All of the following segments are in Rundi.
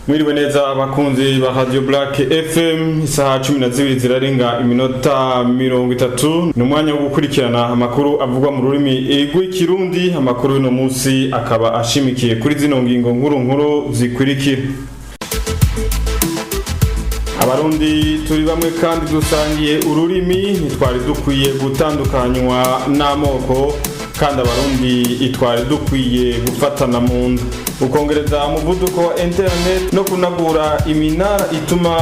Mwiriwe neza abakunzi ba Radio Black FM, isaha 12 zirarenga iminota 30 n'umwanya wo gukurikirana amakuru avugwa mu rurimi rw'ikirundi. Amakuru no munsi akaba ashimikiye kuri zino ngingo nkuru zikurikira. Abarundi turi bamwe kandi dusangiye ururimi, ntitwari dukwiye gutandukanywa n'amoko, kandi abarundi itwari dukwiye gufatana mu nda. Ukongereza umuvuduko wa internet no kunagura iminara ituma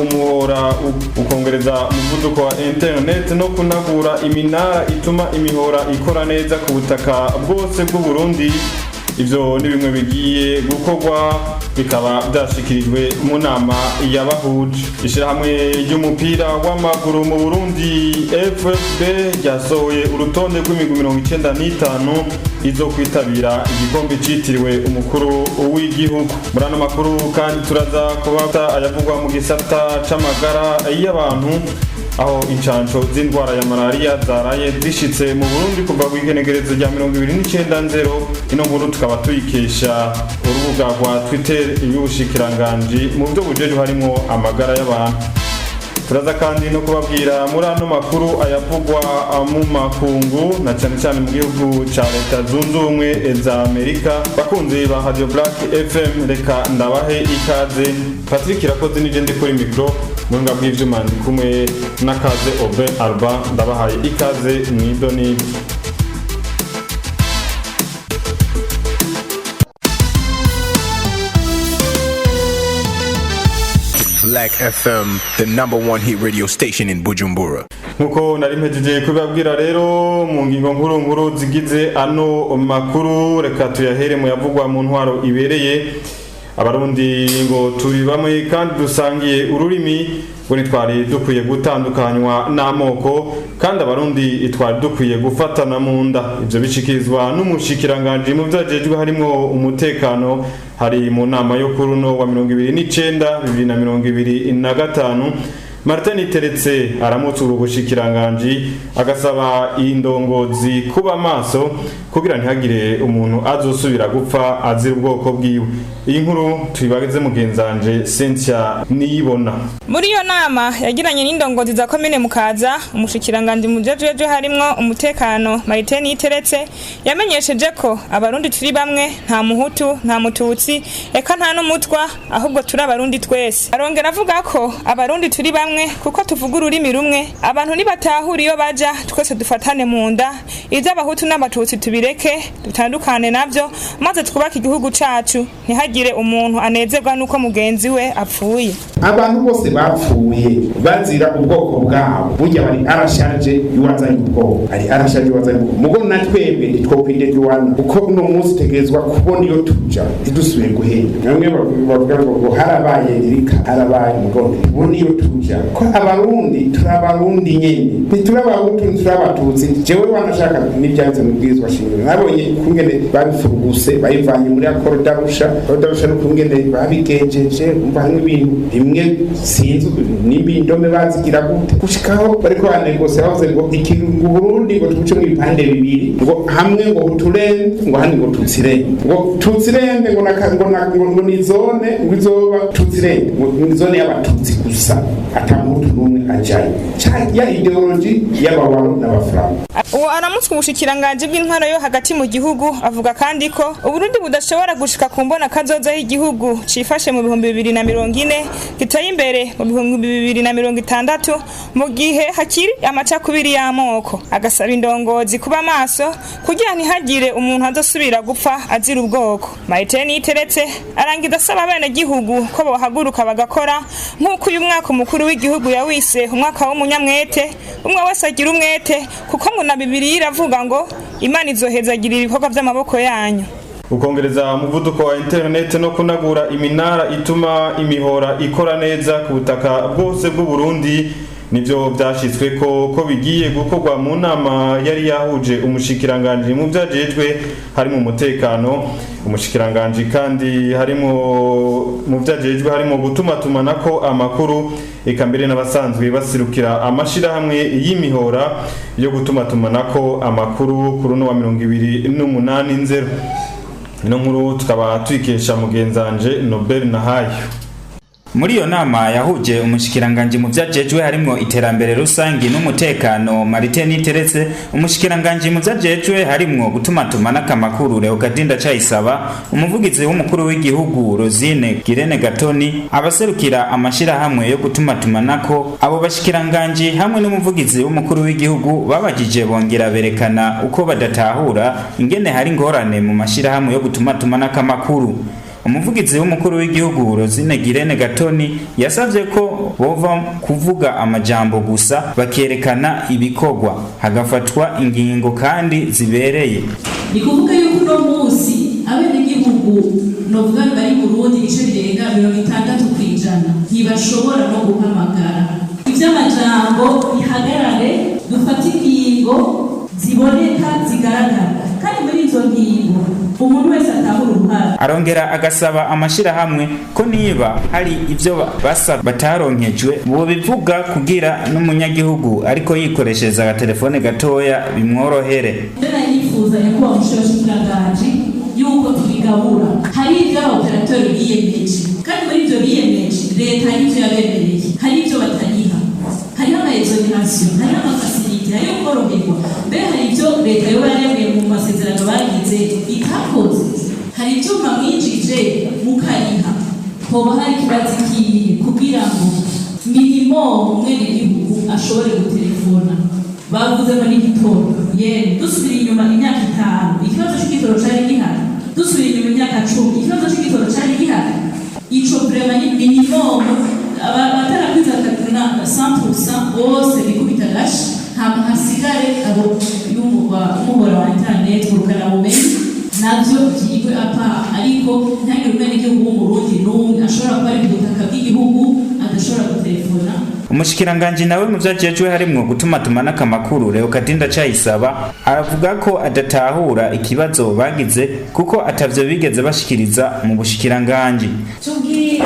umuhora ukongereza umuvuduko wa internet no kunagura iminara ituma imihora ikora neza ku butaka bwose bw'u Burundi. Ivyo ni bimwe bigiye gukorwa bikaba byashikirijwe mu nama y'abahuje. Ishirahamwe ry'umupira w'amaguru mu Burundi FFB ryasohoye urutonde rw'imigwi 95 izo kwitabira igikombe citiriwe umukuru w'igihugu. Muri ano makuru kandi turaza kubata ayavugwa mu gisata c'amagara y'abantu, aho incanco z'indwara ya malaria zaraye zishitse mu Burundi kuva ku igenekerezo rya 29/0. Ino nkuru tukaba tuyikesha urubuga rwa Twitter y'ubushikiranganji mu byo bujeje harimo amagara y'abantu. Turaza kandi no kubabwira muri ano makuru ayavugwa mu makungu na cyane mu gihugu ca Leta Zunze Ubumwe za Amerika. Bakunzi ba Radio Black FM, reka ndabahe ikaze. Patrick Irakoze nije ndi kuri micro, mwanga bw'ivyuma ndi kumwe n'akaze Obe Alba. Ndabahaye ikaze mwidoni. Black FM, the #1 hit radio station in Bujumbura. Nkuko nari mpejeje kubabwira rero mu ngingo nkuru zigize ano makuru, reka tuyahere mu yavugwa mu ntwaro ibereye. Abarundi ngo turi bamwe kandi dusangiye ururimi, ngo nitwari dukwiye gutandukanywa n'amoko, kandi abarundi itwari dukwiye gufatana mu nda. Ivyo bishikirizwa n'umushikiranganje mu vyajejwe harimo umutekano, hari mu nama yo kuruno wa 2019-2025. Martin Teretse aramutse ubushikiranganje agasaba indongozi kuba maso kugira ntihagire umuntu azosubira gupfa azira ubwoko bwiwe. Iyi nkuru tuyibageze mugenzanje Cynthia Niyibona. Muri iyo nama yagiranye n'indongozi za komine Mukaza, umushikiranganje mu jeje harimo umutekano Martin Teretse yamenyesheje ko abarundi turi bamwe, nta muhutu nta mututsi eka nta n'umutwa, ahubwo turi abarundi twese. Arongera avuga ko abarundi turi bamwe kuko tuvuga ururimi rumwe, abantu nibatahura iyo baja twese dufatane mu nda, ivyo abahutu n'abatutsi tubireke dutandukane navyo, maze twubaka igihugu cacu, ntihagire umuntu anezerwa nuko mugenzi we apfuye. Abantu bose bapfuye bazira ubwoko bwabo, burya bari arashaje yuwazanye ubwoko, ari arashaje yuwazanye ubwoko. Mugo natwebwe ntitwokwinde juwana uko uno munsi tegerezwa kubona iyo tuja idusubire guhenda. Namwe bavuga ngo harabaye irika harabaye mugonde, ubona iyo tuja ko abarundi turabarundi nyene, ntiturabahutu ntiturabatutsi. Jewe wanashaka n'ibyanze mu bwizwa shingiro, nabonye kungene babifuruguse bayivanye muri akoro darusha no kungene babigenjeje, umva n'ibintu bimwe sinzi n'ibindome bazigira gute gushikaho bariko banegose bavuze ngo ikintu mu Burundi ngo tuce mu bipande bibiri, ngo hamwe ngo huturende ngo handi ngo tutsirende ngo ni zone ngo izoba tutsirende ngo ni zone y'abatutsi gusa, atamutu numwe ajaye ya ideology y'abawaro n'abafranga. Uwo aramutse ubushikiranganje bw'intwaro yo hagati mu gihugu avuga kandi ko Uburundi budashobora gushika ku mbona kazoza y'igihugu cifashe mu 2040 giteye imbere mu 2060 mu gihe hakiri amacakubiri y'amoko. Agasaba indongozi kuba maso kugira ntihagire umuntu azosubira gupfa azira ubwoko. Martin Teretse arangiza asaba bene gihugu ko bohaguruka bagakora nk'uko uyu mwaka umukuru w'igihugu yawise umwaka w'umunyamwete, umwe wese agira umwete, kuko ngo na Bibiliya iravuga ngo Imana izohezagira ibikorwa by'amaboko yanyu. Ukongereza umuvuduko wa internet no kunagura iminara ituma imihora ikora neza ku butaka bwose bw'u Burundi nivyo byashitswe ko bigiye gukorwa mu nama yari yahuje umushikiranganje mu vyajejwe harimo umutekano. Umushikiranganje kandi harimo mu vyajejwe harimo gutumatumanako amakuru, eka mbere n'abasanzwe basirukira amashira hamwe y'imihora yo gutumatumanako amakuru kuri no wa 2080. ino nkuru tukaba tuyikesha mugenzanje Nobel Nahayo. Muri iyo nama yahuje umushikiranganje mu vyajejwe harimo iterambere rusangi n'umutekano Martin Niteretse, umushikiranganje mu vyajejwe harimo gutumatuma n'akamakuru Leokadinda Cayisaba, umuvugizi w'umukuru w'igihugu Rosine Girene Gatoni, abaserukira amashira hamwe yo gutumatuma nako. Abo bashikiranganje hamwe n'umuvugizi w'umukuru w'igihugu babajije bongera berekana uko badatahura ingene hari ngorane mu mashira hamwe yo gutumatuma n'akamakuru. Umuvugizi w'umukuru w'igihugu Rosine Girene Gatoni yasavye ko bova kuvuga amajambo gusa bakerekana ibikorwa, hagafatwa ingingo kandi zibereye. Ni kuvuga yuko no munsi abenegihugu novuga bari mu Burundi igice birenga 60% ntibashobora no guhamagara. Ivy'amajambo bihagarare, dufate ingingo ziboneka zigaragara, kandi muri izo ngingo umuntu wese atahura uruhara. Arongera agasaba amashira hamwe ko niba hari ivyo basa bataronkejwe bo bivuga kugira n'umunyagihugu ariko yikoreshereza agatelefone gatoya bimworohere. Ndana yifuza ko umushikiranganje yuko tubigabura, hari ivyo operateur biyemeje, kandi muri ivyo biyemeje leta y'ivyo yabemereye, hari ivyo batariha, hari ama-exoneration, hari ama-facility, hari ukoroherwa. Mbe hari ivyo leta yoba yaremeye mu masezerano bagize itakoze, hari ivyo mwinjije mukariha, hoba hari ikibazo kiye kugira ngo minimum umwenegihugu ashobore gutelefona. Bavuze ngo ni igitoro, dusubira inyuma imyaka 5 ikibazo c'igitoro cari gihari, dusubira inyuma imyaka 10 ikibazo c'igitoro cari gihari. Ico vraiment ni minimum abatarakiza na 100% bose bikubita gashi, hama hasigare abo umuhora wa internet urukana bumenyi navyo byigwe apa, ariko ntagire umwenegihugu w'umurundi n'umwe ashobora kuba ari ku butaka bw'igihugu adashobora gutelefona. Umushikiranganje nawe mu vyajejwe harimo gutumatuma n'akamakuru Leokadinda Cayisaba aravuga ko adatahura ikibazo bagize kuko atavyo bigeze bashikiriza mu bushikiranganje. Tugiye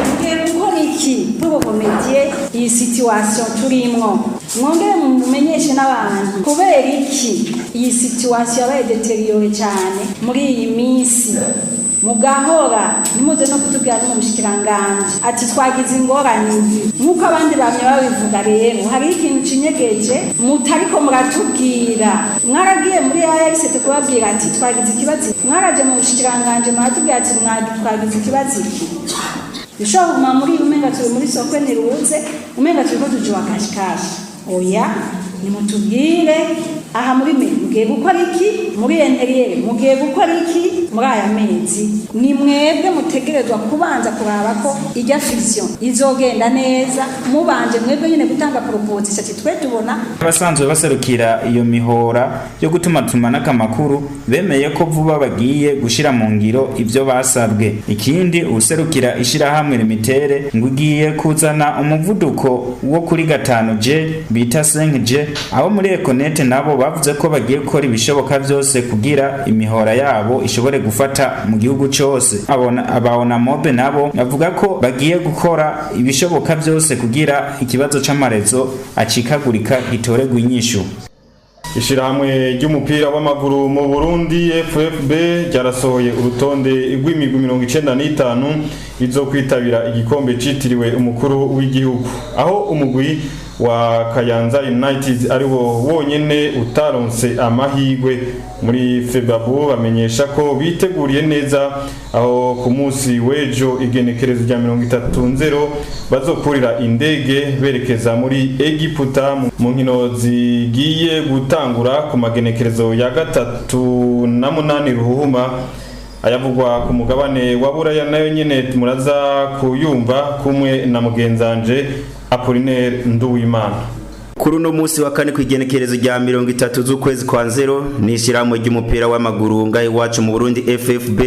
gukora iki tubokometiye iyi situation turimwo, mwongere mumenyeshe n'abantu kubera iki iyi situation yabaye deteriore cyane muri iyi minsi. Mugahora nimuze no kutubwira mu bushikiranganje ati twagize ingorane nkuko abandi bamye babivuga. Rero hari ikintu cinyegeje mutariko muratubwira. Mwaragiye muri AX kubabwira ati twagize ikibazo, mwaraje mu bushikiranganje muratubwira ati twagize ikibazo iki. Bishobora muri umenga turi muri soko ntiruze, umenga turiko tujuwa kashikashi. Oya, nimutubwire aha muri mugiye gukora iki, muri interiere mugiye gukora iki muri aya mezi. Ni mwebwe mutegerezwa kubanza kuraba ko ijya fiction izogenda neza, mubanje mwebwe nyine gutanga proposition ati twe tubona. Abasanzwe baserukira iyo mihora yo gutumatuma n'akamakuru bemeye ko vuba bagiye gushira mu ngiro ivyo basabwe. Ikindi userukira ishira hamwe limitere ngugiye kuzana umuvuduko wo kuri 5G bita 5G, aho muri Econet nabo bavuze ko bagiye gukora ibishoboka byose kugira imihora yabo ishobore gufata mu gihugu cyose. Ababona mobe nabo bavuga ko bagiye gukora ibishoboka byose kugira ikibazo c'amarezo acikagurika gitoregwa inyishu. Ishirahamwe ry'umupira w'amaguru mu Burundi FFB ryarasohoye urutonde rw'imigwi 95 izo kwitabira igikombe citiriwe umukuru w'igihugu, aho umugwi wa Kayanza United ariwo wonyene utaronse amahigwe. Muri Febabu bamenyesha ko biteguriye neza, aho ku munsi w'ejo igenekerezo rya 30 bazokurira indege berekeza muri Egiputa mu nkino zigiye gutangura ku magenekerezo ya 3 na 8 Ruhuma. Ayavugwa ku mugabane wa Buraya nayo nyene muraza kuyumva kumwe na mugenzanje Apollinaire Nduwimana. Kuri uno munsi wa kane kwigenekerezo rya 30 z'ukwezi kwa 0 n'ishirahamwe ry'umupira w'amaguru ngaye wacu mu Burundi FFB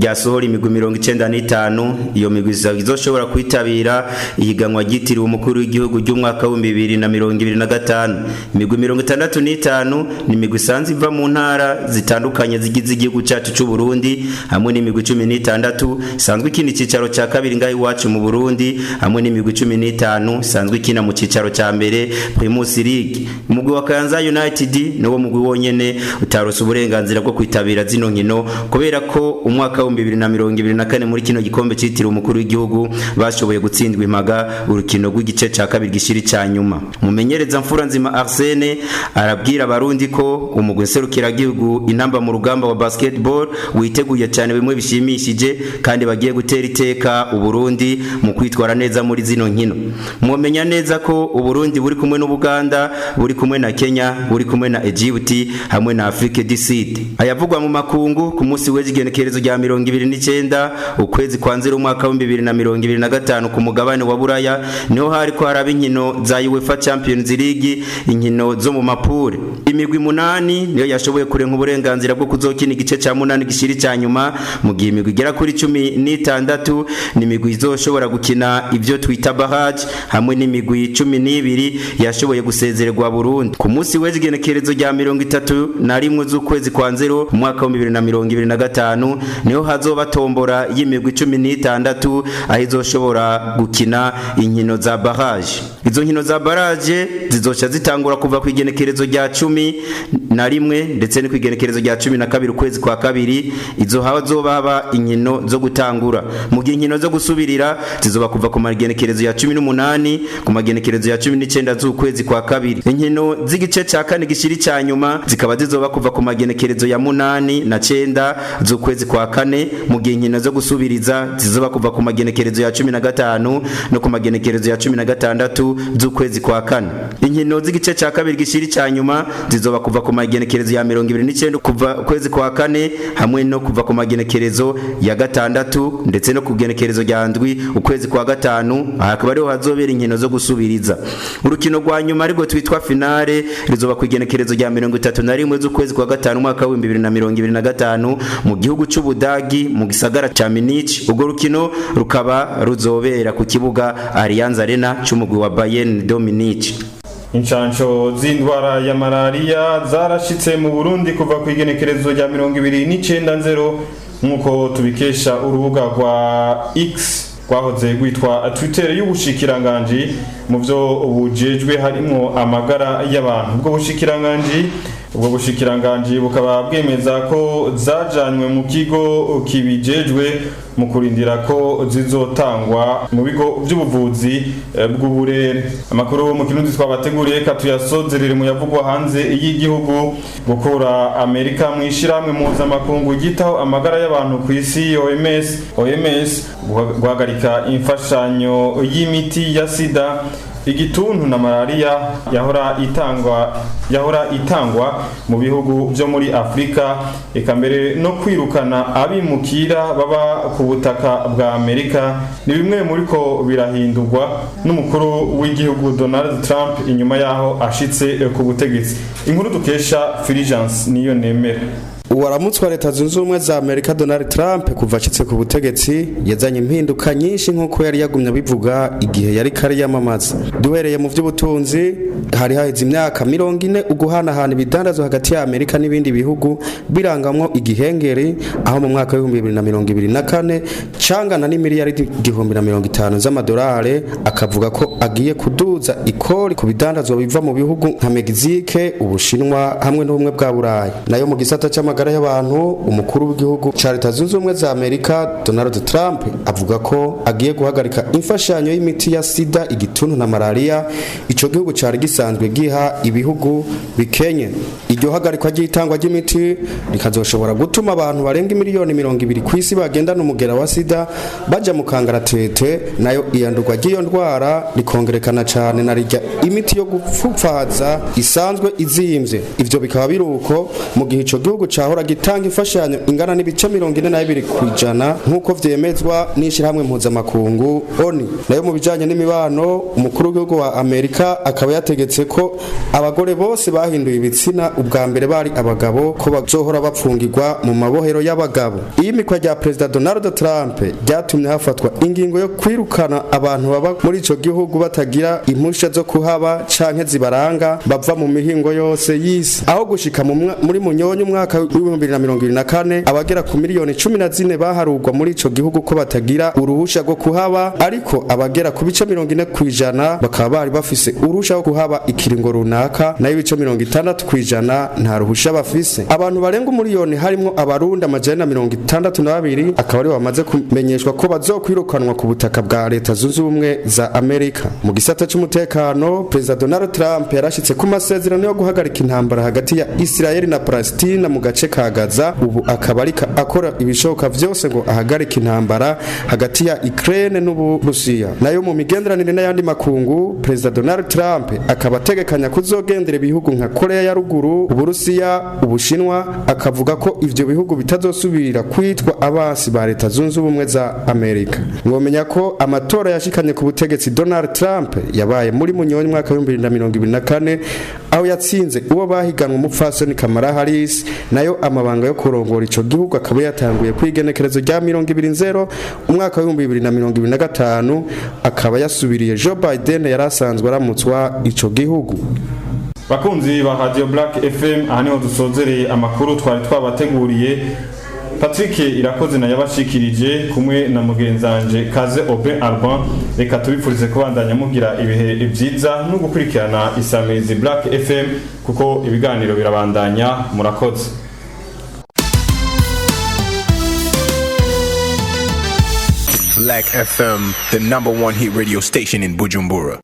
ryasohora imigwi 95. Iyo migwi izoshobora kwitabira ihiganwa ryitiriwe umukuru w'igihugu ry'umwaka wa 2025. Imigwi 65 ni imigwi isanzwe iva mu ntara zitandukanye zigize igihugu cyacu cy'u Burundi, hamwe n'imigwi 16 isanzwe ikina icicaro cya kabiri ngaye wacu mu Burundi, hamwe n'imigwi 15 isanzwe ikina mu cicaro cya mbere Primus League. Umugwi wa Kayanza United niwo mugwi wonyene utarose uburenganzira bwo kwitabira zino nkino kubera ko umwaka wa 2024 muri kino gikombe citiriwe umukuru w'igihugu bashoboye gutsindwa impaga urukino rw'igice ca kabiri gishiri ca nyuma. Mumenyereza Mfura Nzima Arsene arabwira abarundi ko umugwi serukira gihugu inamba mu rugamba wa basketball witeguye cyane bimwe bishimishije kandi bagiye gutera iteka uburundi mu kwitwara neza muri zino nkino. Mumenya neza ko uburundi buri kumwe n'Ubuganda, buri kumwe na Kenya, buri kumwe na Egypt hamwe na Afrique du Sud. Ayavugwa mu makungu ku munsi w'ejigenekerezo rya 29 ukwezi kwa nzero umwaka wa 2025 ku mugabane wa Buraya niho hari ko haraba inkino za UEFA Champions League, inkino zo mu mapure. Imigwi 8 niyo yashoboye kurenka uburenganzira bwo kuzokina igice ca 8 gishiri ca nyuma, mu gihe imigwi igera kuri 16 ni imigwi izoshobora gukina ivyo twita barrage hamwe n'imigwi 12 yashoboye gusezererwa Burundi. Ku munsi w'ejigenekerezo rya 31 z'ukwezi kwa nzero umwaka wa 2025 niho hazoba tombora y'imigwi 16 aho izoshobora gukina inkino za barrage. Izo nkino za barrage zizoca zitangura kuva ku igenekerezo rya 11 ndetse no ku igenekerezo rya 12 ukwezi kwa kabiri. Izo hazoba haba inkino zo gutangura, mu gihe inkino zo gusubirira zizoba kuva ku magenekerezo ya 18 ku magenekerezo ya 19 z'ukwezi kwa kabiri. Inkino z'igice ca kane gishiri ca nyuma zikaba zizoba kuva ku magenekerezo ya 8 na 9 z'ukwezi kwa kane, mu gihe inkino zo gusubiriza zizoba kuva ku magenekerezo ya 15 no ku magenekerezo ya 16 z'ukwezi kwa kane. Inkino z'igice ca kabiri gishiri ca nyuma zizoba kuva ku magenekerezo ya 29 kuva ukwezi kwa kane hamwe no kuva ku magenekerezo ya 6 ndetse no ku genekerezo rya 7 ukwezi kwa 5. Hakaba ariho hazobera inkino zo gusubiriza. Urukino rwa nyuma ariko twitwa finale rizoba ku igenekerezo rya 31 z'ukwezi kwa 5 umwaka wa 2025 mu gihugu c'Ubudagi mu gisagara ca Munich. Ubwo rukino rukaba ruzobera ku kibuga Allianz Arena c'umugwi wa Bayern de Munich. Inshancho z'indwara ya malaria zarashitse mu Burundi kuva ku igenekerezo rya 29 nkuko tubikesha urubuga rwa X kwahoze gwitwa Twitter y'ubushikiranganji mu byo ubujejwe harimo amagara y'abantu. Ubwo bushikiranganji bukaba bwemeza ko zajanywe mu kigo kibijejwe mu kurindira ko zizotangwa mu bigo by'ubuvuzi bw'uburere. Amakuru mu kirundi twabateguriye katuyasozerere mu yavugwa hanze y'igihugu. Gukora Amerika mu ishiramwe mpuzamakungu gitaho amagara y'abantu ku isi OMS guhagarika imfashanyo y'imiti ya sida, igituntu na malaria yahora itangwa mu bihugu byo muri Afrika, eka mbere no kwirukana abimukira baba ku butaka bwa Amerika ni bimwe muri ko birahindurwa n'umukuru w'igihugu Donald Trump inyuma yaho ashitse ku butegetsi. Inkuru dukesha Fulgence niyo nemera. Uwaramutswa leta zunze ubumwe za Amerika Donald Trump kuva acitse ku butegetsi yazanye impinduka nyinshi nk'uko yari yagumye bivuga igihe yari kari yamamaza. Duhereye mu by'ubutunzi hari haheze imyaka 40 uguhanahana ibidandazo hagati ya Amerika n'ibindi bihugu birangamwo igihengeri, aho mu mwaka wa 2024 cangana n'imiliyaridi 150 z'amadolari akavuga ko agiye kuduza ikori ku bidandazwa biva mu bihugu nka Mexique, Ubushinwa hamwe n'ubumwe bwa Burayi. Nayo mu gisata c'amagara y'abantu umukuru w'igihugu ca leta zunze ubumwe za Amerika Donald Trump avuga ko agiye guhagarika imfashanyo y'imiti ya sida, igituntu na malaria ico gihugu cari gisanzwe giha ibihugu bikenye. Iryo hagarikwa ry'itangwa ry'imiti rikazoshobora gutuma abantu barenga miliyoni 200 kw'isi bagendana umugera wa sida baja mu kangaratete, nayo iyandurwa ry'iyo ndwara rikongerekana cane na rijya imiti yo gupfupfaza isanzwe izimvye. Ivyo bikaba biruko mu gihe ico gihugu cahora gitanga imfashanyo ingana n'ibice 42 kwijana nk'uko vyemezwa n'ishirahamwe mpuzamakungu ONU. Nayo mu bijanye n'imibano umukuru w'igihugu wa Amerika akaba yategetse ko abagore bose bahinduye ibitsina ubwa mbere bari abagabo ko bazohora bapfungirwa mu mabohero y'abagabo. Iyi mikwa rya President Donald Trump ryatumye hafatwa ingingo yo kwirukana abantu baba muri ico gihugu batagira impusha zo kuhaba canke zibaranga bava mu mihingo yose y'isi, aho gushika muri munyonyo umwaka w'2024 abagera ku miliyoni 14 baharugwa muri ico gihugu ko batagira uruhusha rwo kuhaba, ariko abagera ku bice 40% bakaba bari bafise uruhusha rwo kuhaba ikiringo runaka, nayo ibice 60% nta ruhusha bafise. Abantu barenga umuliyoni harimo abarundi 162 akaba ari bamaze kumenyeshwa ko bazokwirukanwa ku butaka bwa leta zunze ubumwe za Amerika. Mu gisata cy'umutekano, Perezida Donald Trump yarashitse ku masezerano yo guhagarika intambara hagati ya Israel na Palestina mu gace ka Gaza. Ubu akaba ari akora ibishoboka vyose ngo ahagarike intambara hagati ya Ukraine n'Uburusiya. Nayo mu migenderanire n'ayandi makungu, Perezida Donald Trump akaba ategekanya kuzogendera ibihugu nka Korea ya ruguru, Uburusiya, Ubushinwa, akavuga ko ivyo bihugu bitazosubira kwitwa abasi ba leta zunze ubumwe za Amerika. Ngomenya ko amatora yashikanye ku butegetsi Donald Trump yabaye muri Munyonyi mwaka wa 2024 aho yatsinze uwo bahiganwa umupfasoni Kamala Harris, nayo amabanga yo kurongora ico gihugu akaba yatanguye kwigenekerezo rya 2020 umwaka wa 2025 akaba yasubiriye Joe Biden yarasanzwe aramutswa ico gihugu. Bakunzi ba Radio Black FM, aha niho dusozereye amakuru twari twabateguriye. Patrick Irakoze na yabashikirije kumwe na mugenzanje Kaze Open Alban. Reka tubifurize kubandanya mugira ibihe byiza no gukurikirana Isamizi Black FM kuko ibiganiro birabandanya. Murakoze. Black FM, the #1 hit radio station in Bujumbura.